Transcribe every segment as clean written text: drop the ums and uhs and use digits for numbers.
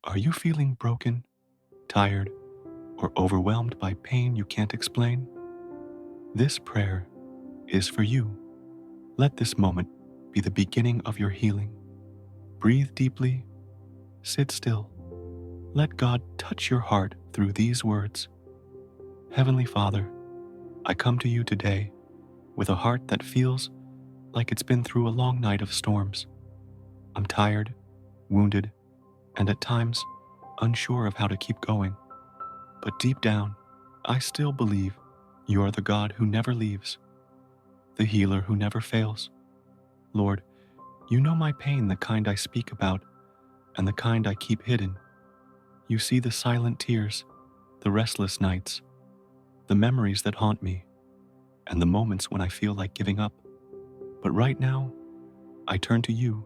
Are you feeling broken, tired, or overwhelmed by pain you can't explain? This prayer is for you. Let this moment be the beginning of your healing. Breathe deeply, sit still. Let God touch your heart through these words. Heavenly Father, I come to you today with a heart that feels like it's been through a long night of storms. I'm tired, wounded, and at times unsure of how to keep going. But deep down, I still believe you are the God who never leaves, the healer who never fails. Lord, you know my pain, the kind I speak about and the kind I keep hidden. You see the silent tears, the restless nights, the memories that haunt me, and the moments when I feel like giving up. But right now, I turn to you,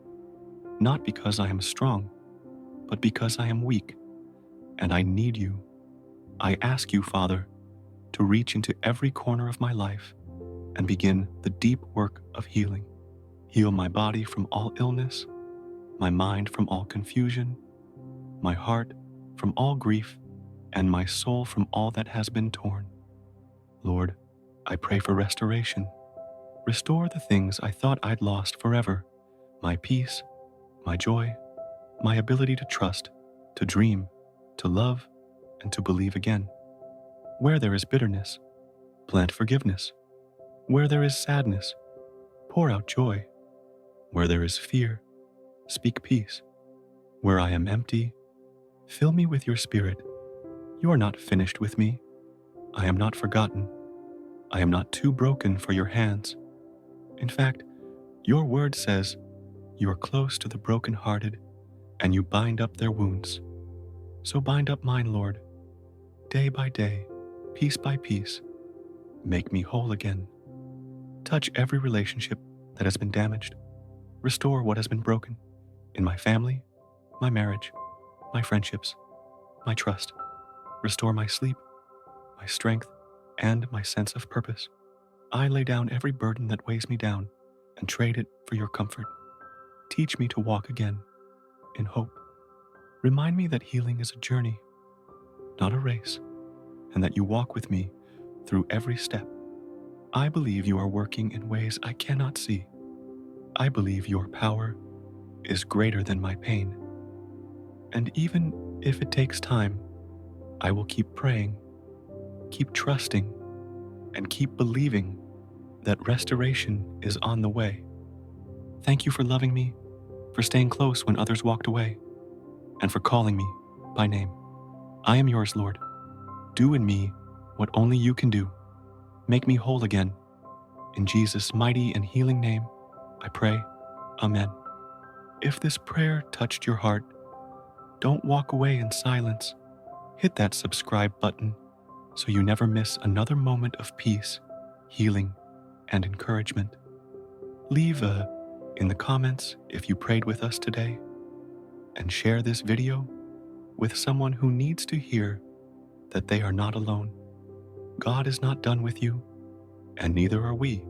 not because I am strong, but because I am weak, and I need you. I ask you, Father, to reach into every corner of my life and begin the deep work of healing. Heal my body from all illness, my mind from all confusion, my heart from all grief, and my soul from all that has been torn. Lord, I pray for restoration. Restore the things I thought I'd lost forever, my peace, my joy, my ability to trust, to dream, to love, and to believe again. Where there is bitterness, plant forgiveness. Where there is sadness, pour out joy. Where there is fear, speak peace. Where I am empty, fill me with your Spirit. You are not finished with me. I am not forgotten. I am not too broken for your hands. In fact, your word says you are close to the brokenhearted and you bind up their wounds. So bind up mine, Lord, day by day, piece by piece. Make me whole again. Touch every relationship that has been damaged. Restore what has been broken in my family, my marriage, my friendships, my trust. Restore my sleep, my strength, and my sense of purpose. I lay down every burden that weighs me down and trade it for your comfort. Teach me to walk again in hope. Remind me that healing is a journey, not a race, and that you walk with me through every step. I believe you are working in ways I cannot see. I believe your power is greater than my pain. And even if it takes time, I will keep praying, keep trusting, and keep believing that restoration is on the way. Thank you for loving me, for staying close when others walked away, and for calling me by name. I am yours, Lord. Do in me what only you can do. Make me whole again. In Jesus' mighty and healing name, I pray, Amen. If this prayer touched your heart, don't walk away in silence. Hit that subscribe button so you never miss another moment of peace, healing, and encouragement. Leave in the comments if you prayed with us today, and share this video with someone who needs to hear that they are not alone. God is not done with you, and neither are we.